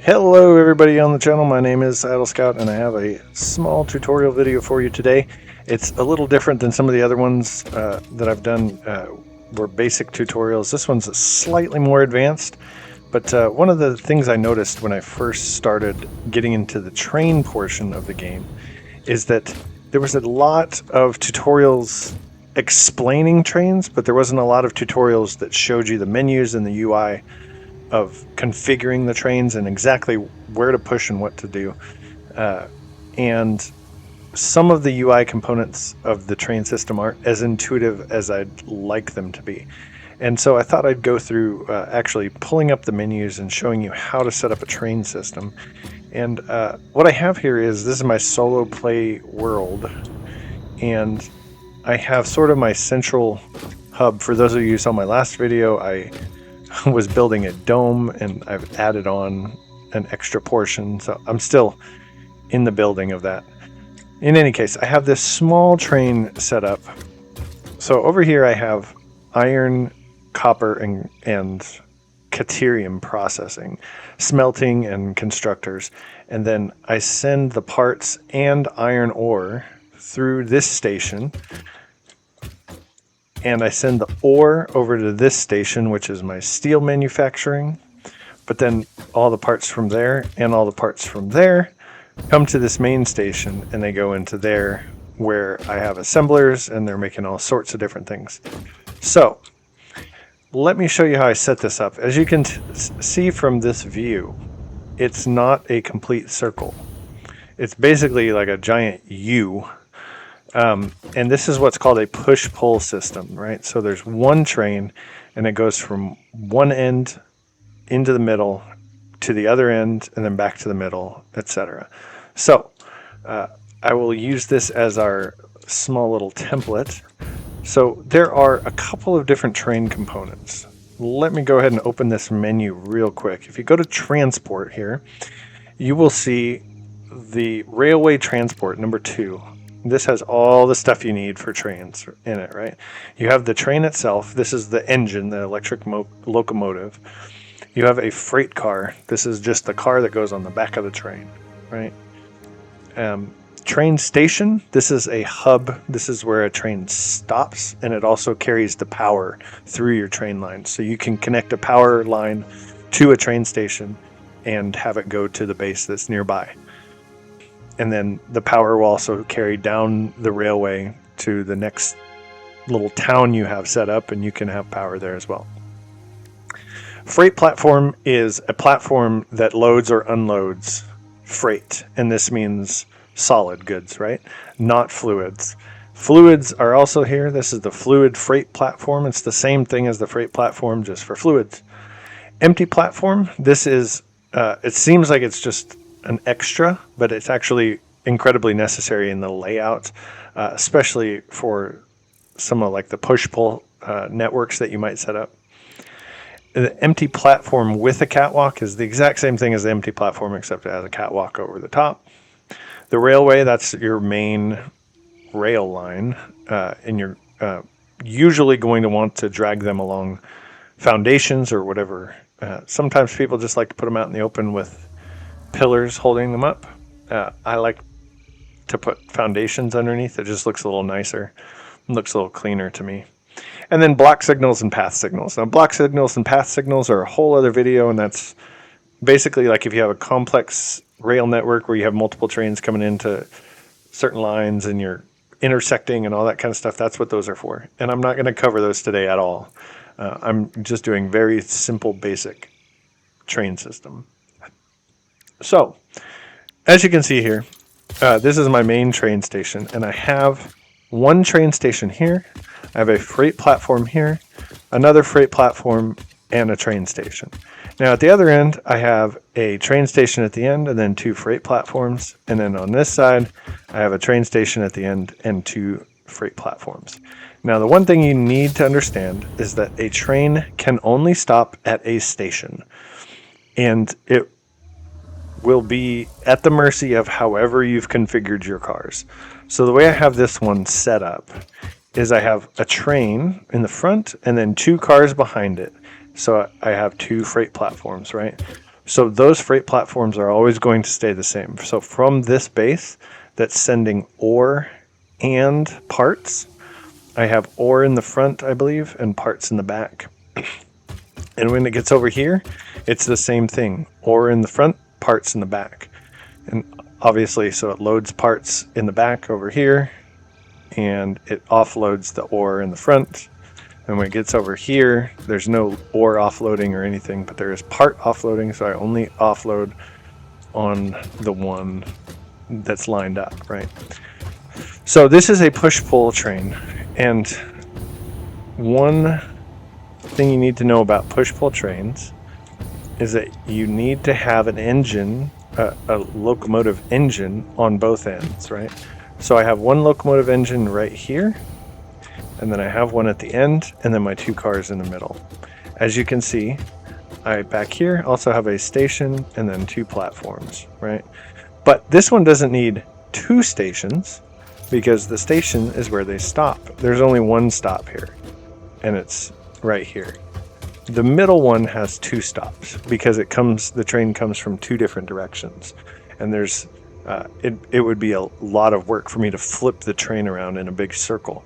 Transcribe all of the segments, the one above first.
Hello everybody on the channel, my name is Saddle Scout and I have a small tutorial video for you today. It's a little different than some of the other ones that I've done were basic tutorials. This one's slightly more advanced, but one of the things I noticed when I first started getting into the train portion of the game is that there was a lot of tutorials explaining trains, but there wasn't a lot of tutorials that showed you the menus and the UI of configuring the trains and exactly where to push and what to do. And some of the UI components of the train system aren't as intuitive as I'd like them to be. And so I thought I'd go through actually pulling up the menus and showing you how to set up a train system. And what I have here is, this is my solo play world. And I have sort of my central hub. For those of you who saw my last video, I was building a dome and I've added on an extra portion, so I'm still in the building of that. In any case, I have this small train set up. So over here I have iron, copper, and caterium processing, smelting and constructors, and then I send the parts and iron ore through this station, and I send the ore over to this station, which is my steel manufacturing. But then all the parts from there and all the parts from there come to this main station, and they go into there where I have assemblers and they're making all sorts of different things. So let me show you how I set this up. As you can see from this view, it's not a complete circle. It's basically like a giant U. And this is what's called a push-pull system, right? So there's one train and it goes from one end into the middle to the other end and then back to the middle, etc. So I will use this as our small little template. So there are a couple of different train components. Let me go ahead and open this menu real quick. If you go to transport here, you will see the railway transport number 2. This has all the stuff you need for trains in it, right? You have the train itself. This is the engine, the electric locomotive. You have a freight car. This is just the car that goes on the back of the train, right? Train station. This is a hub. This is where a train stops, and it also carries the power through your train line. So you can connect a power line to a train station and have it go to the base that's nearby. And then the power will also carry down the railway to the next little town you have set up, and you can have power there as well. Freight platform is a platform that loads or unloads freight, and this means solid goods, right? Not fluids. Fluids are also here. This is the fluid freight platform. It's the same thing as the freight platform, just for fluids. Empty platform. This is, it seems like it's just an extra, but it's actually incredibly necessary in the layout, especially for some of like the push-pull networks that you might set up. The empty platform with a catwalk is the exact same thing as the empty platform, except it has a catwalk over the top. The railway, that's your main rail line, and you're usually going to want to drag them along foundations or whatever. Sometimes people just like to put them out in the open with pillars holding them up. I like to put foundations underneath. It just looks a little nicer. It looks a little cleaner to me. And then block signals and path signals. Now, block signals and path signals are a whole other video, and that's basically like if you have a complex rail network where you have multiple trains coming into certain lines and you're intersecting and all that kind of stuff. That's what those are for. And I'm not going to cover those today at all. I'm just doing very simple, basic train system. So, as you can see here, this is my main train station, and I have one train station here. I have a freight platform here, another freight platform, and a train station. Now at the other end, I have a train station at the end and then 2 freight platforms. And then on this side, I have a train station at the end and 2 freight platforms. Now the one thing you need to understand is that a train can only stop at a station, and it will be at the mercy of however you've configured your cars. So the way I have this one set up is I have a train in the front and then 2 cars behind it. So I have 2 freight platforms, right? So those freight platforms are always going to stay the same. So from this base that's sending ore and parts, I have ore in the front, I believe, and parts in the back. And when it gets over here, it's the same thing. Ore in the front, parts in the back. And obviously, so it loads parts in the back over here, and it offloads the ore in the front. And when it gets over here, there's no ore offloading or anything, but there is part offloading, so I only offload on the one that's lined up, right? So this is a push-pull train, and one thing you need to know about push-pull trains is that you need to have an engine, a locomotive engine on both ends, right? So I have one locomotive engine right here, and then I have one at the end, and then my two cars in the middle. As you can see, I back here also have a station and then two platforms, right? But this one doesn't need two stations because the station is where they stop. There's only one stop here, and it's right here. The middle one has two stops because the train comes from two different directions, and there's it would be a lot of work for me to flip the train around in a big circle,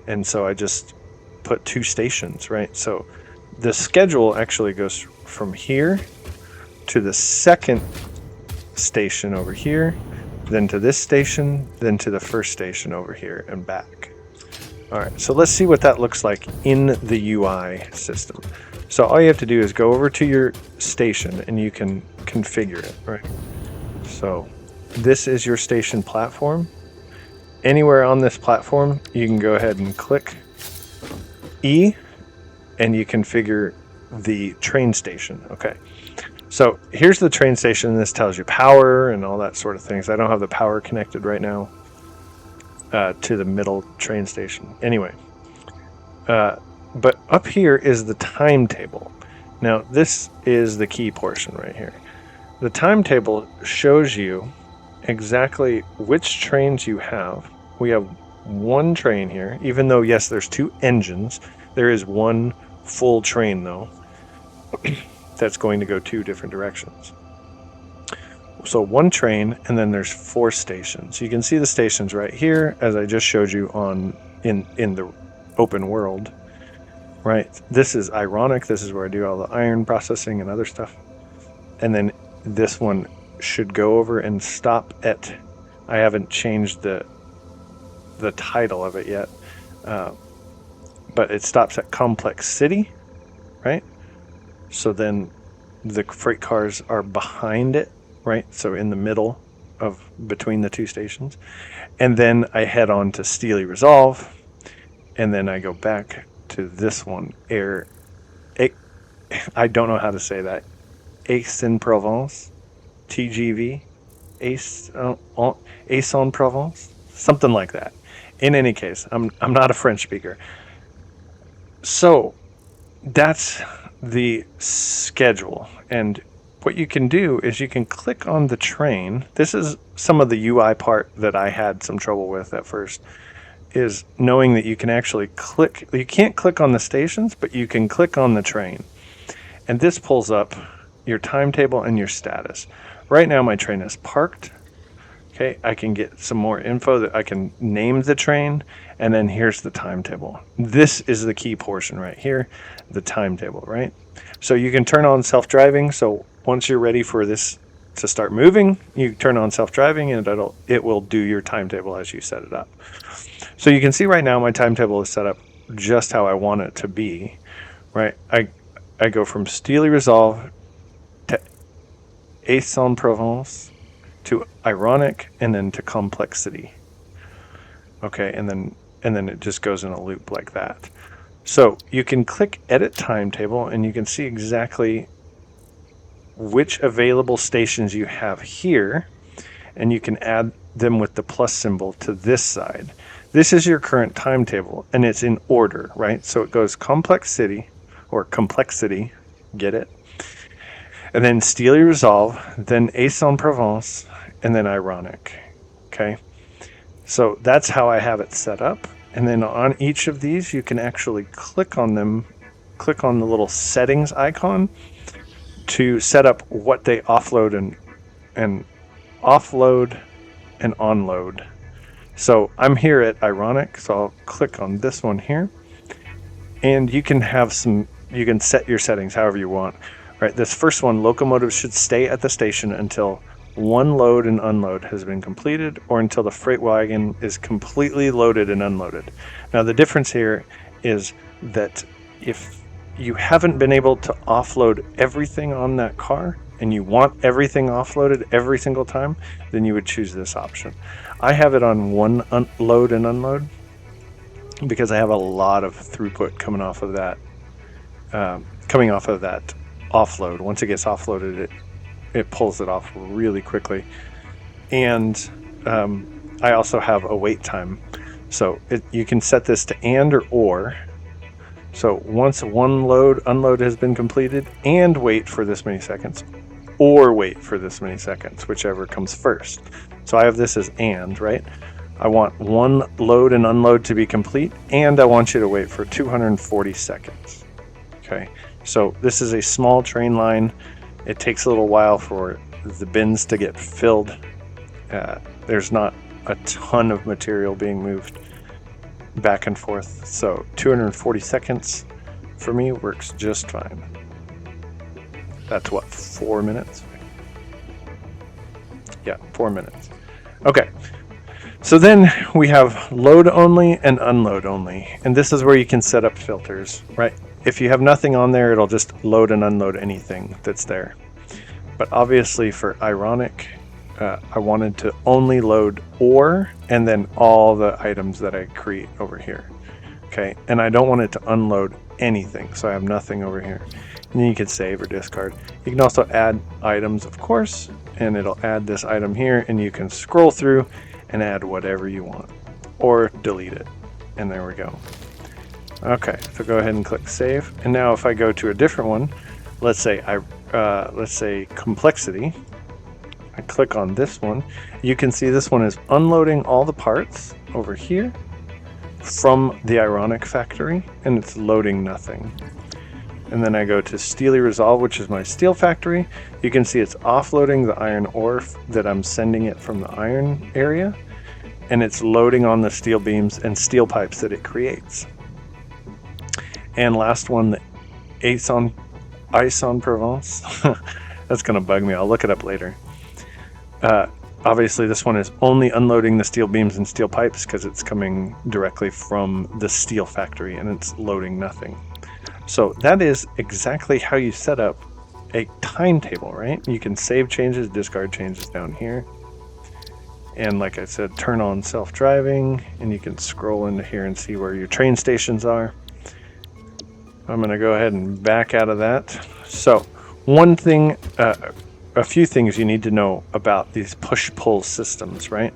and so I just put two stations, right? So the schedule actually goes from here to the second station over here, then to this station, then to the first station over here and back. All right, so let's see what that looks like in the UI system. So all you have to do is go over to your station and you can configure it, right? So this is your station platform. Anywhere on this platform, you can go ahead and click E and you configure the train station. Okay, so here's the train station. This tells you power and all that sort of things. I don't have the power connected right now to the middle train station. Anyway, but up here is the timetable. Now this is the key portion right here. The timetable shows you exactly which trains you have. We have one train here, even though yes, there's two engines. There is one full train though that's going to go two different directions. So one train, and then there's four stations. You can see the stations right here, as I just showed you in the open world, right? This is ironic. This is where I do all the iron processing and other stuff. And then this one should go over and stop at, I haven't changed the title of it yet, but it stops at Complex City, right? So then the freight cars are behind it, right? So in the middle of between the two stations. And then I head on to Steely Resolve, and then I go back to this one, I don't know how to say that. Aix-en-Provence, TGV, Aix-en-Provence, something like that. In any case, I'm not a French speaker. So that's the schedule, and what you can do is you can click on the train. This is some of the UI part that I had some trouble with at first, is knowing that you can actually click. You can't click on the stations, but you can click on the train, and this pulls up your timetable and your status. Right now my train is parked. Okay, I can get some more info that I can name the train, and then here's the timetable. This is the key portion right here, the timetable, right? So you can turn on self-driving. So once you're ready for this to start moving, you turn on self-driving and it will do your timetable as you set it up. So you can see right now my timetable is set up just how I want it to be, right? I go from Steely Resolve to Aix-en-Provence to Ironic, and then to Complexity. Okay, and then it just goes in a loop like that. So you can click Edit Timetable, and you can see exactly which available stations you have here, and you can add them with the plus symbol to this side. This is your current timetable, and it's in order, right? So it goes Complex City, or Complexity, get it? And then Steely Resolve, then Aix-en-Provence, and then Ironic. Okay, so that's how I have it set up. And then on each of these, you can actually click on them, click on the little settings icon, to set up what they offload and offload and onload. So I'm here at Ironic, so I'll click on this one here, and you can set your settings however you want. Right, this first one, locomotives should stay at the station until one load and unload has been completed, or until the freight wagon is completely loaded and unloaded. Now the difference here is that if you haven't been able to offload everything on that car and you want everything offloaded every single time, then you would choose this option. I have it on one load and unload because I have a lot of throughput coming off of that offload. Once it gets offloaded, it pulls it off really quickly. And I also have a wait time. So you can set this to and or. So once one load, unload has been completed, and wait for this many seconds, or wait for this many seconds, whichever comes first. So I have this as and, right? I want one load and unload to be complete, and I want you to wait for 240 seconds. Okay, so this is a small train line. It takes a little while for the bins to get filled. There's not a ton of material being moved back and forth, so 240 seconds for me works just fine. That's what, 4 minutes? Yeah, 4 minutes. Okay, so then we have load only and unload only, and this is where you can set up filters, right? If you have nothing on there, it'll just load and unload anything that's there. But obviously for Ironic, I wanted to only load or, and then all the items that I create over here. Okay, and I don't want it to unload anything, so I have nothing over here. And then you can save or discard. You can also add items, of course, and it'll add this item here, and you can scroll through and add whatever you want, or delete it. And there we go. Okay, so go ahead and click save. And now if I go to a different one, let's say complexity, I click on this one, you can see this one is unloading all the parts over here from the Ironic factory, and it's loading nothing. And then I go to Steely Resolve, which is my steel factory. You can see it's offloading the iron ore that I'm sending it from the iron area, and it's loading on the steel beams and steel pipes that it creates. And last one, the Aix-en-Provence. That's going to bug me. I'll look it up later. Obviously, this one is only unloading the steel beams and steel pipes because it's coming directly from the steel factory and it's loading nothing. So that is exactly how you set up a timetable, right? You can save changes, discard changes down here. And like I said, turn on self-driving, and you can scroll into here and see where your train stations are. I'm going to go ahead and back out of that. So one thing, a few things you need to know about these push-pull systems, right?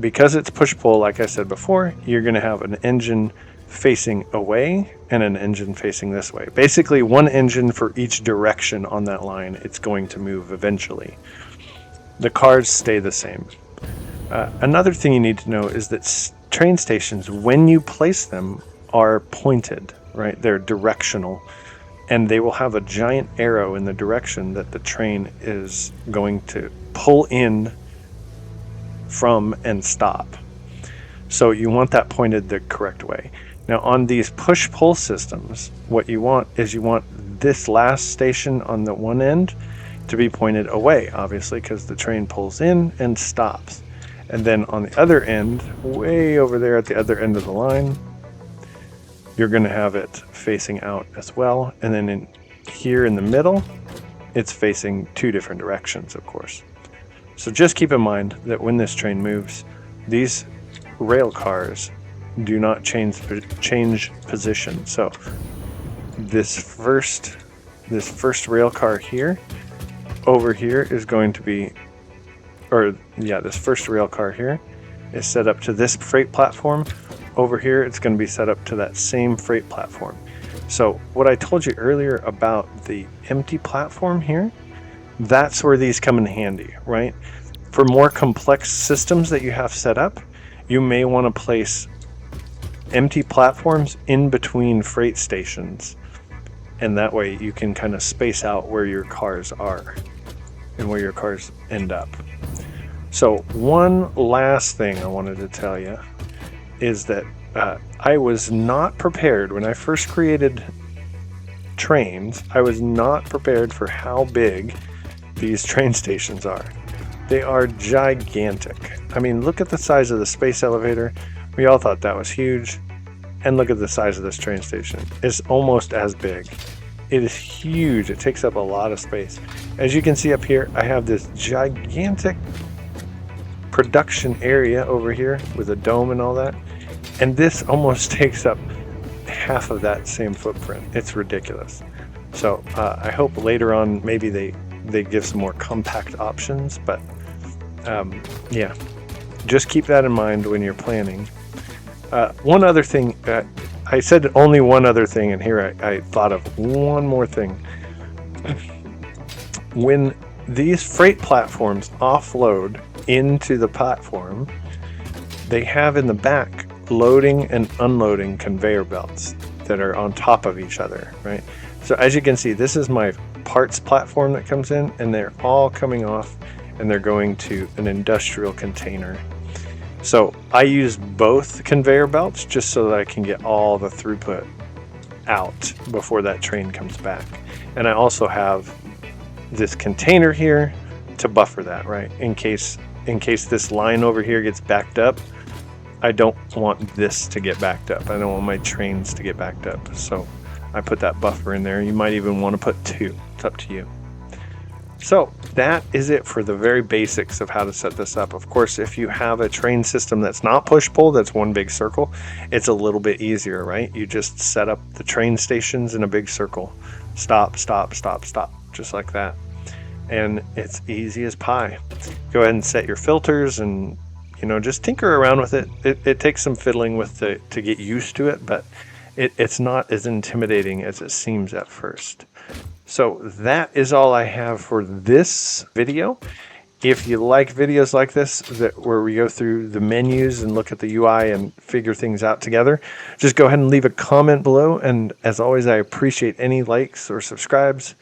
Because it's push-pull, like I said before, you're going to have an engine facing away and an engine facing this way. Basically, one engine for each direction on that line. It's going to move eventually. The cars stay the same. Another thing you need to know is that train stations, when you place them, are pointed, right? They're directional, and they will have a giant arrow in the direction that the train is going to pull in from and stop. So you want that pointed the correct way. Now on these push-pull systems, what you want is you want this last station on the one end to be pointed away, obviously, because the train pulls in and stops. And then on the other end, way over there at the other end of the line, you're going to have it facing out as well. And then here in the middle, it's facing two different directions, of course. So just keep in mind that when this train moves, these rail cars do not change position. So this first rail car here, over here is going to be, this first rail car here is set up to this freight platform. Over here, it's going to be set up to that same freight platform. So what I told you earlier about the empty platform here, that's where these come in handy, right? For more complex systems that you have set up, you may want to place empty platforms in between freight stations and that way you can kind of space out where your cars are and where your cars end up. So one last thing I wanted to tell you is that I was not prepared when I first created trains. I was not prepared for how big these train stations are. They are gigantic. I mean, look at the size of the space elevator. We all thought that was huge. And look at the size of this train station. It's almost as big. It is huge. It takes up a lot of space. As you can see up here, I have this gigantic production area over here with a dome and all that. And this almost takes up half of that same footprint. It's ridiculous. So I hope later on maybe they give some more compact options, but yeah, just keep that in mind when you're planning. One other thing, I said only one other thing, and here I thought of one more thing. When these freight platforms offload into the platform, they have in the back loading and unloading conveyor belts that are on top of each other, right? So as you can see, this is my parts platform that comes in, and they're all coming off and they're going to an industrial container. So I use both conveyor belts just so that I can get all the throughput out before that train comes back. And I also have this container here to buffer that, right? In case this line over here gets backed up, I don't want this to get backed up. I don't want my trains to get backed up. So I put that buffer in there. You might even want to put two. It's up to you. So that is it for the very basics of how to set this up. Of course, if you have a train system that's not push-pull, that's one big circle, it's a little bit easier, right? You just set up the train stations in a big circle. Stop, stop, stop, stop, just like that. And it's easy as pie. Go ahead and set your filters and, just tinker around with it. It takes some fiddling with to get used to it, but it's not as intimidating as it seems at first. So that is all I have for this video. If you like videos like this, where we go through the menus and look at the UI and figure things out together, just go ahead and leave a comment below. And as always, I appreciate any likes or subscribes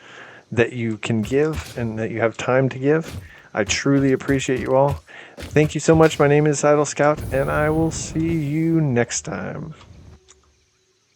that you can give and that you have time to give. I truly appreciate you all. Thank you so much. My name is Idle Scout, and I will see you next time.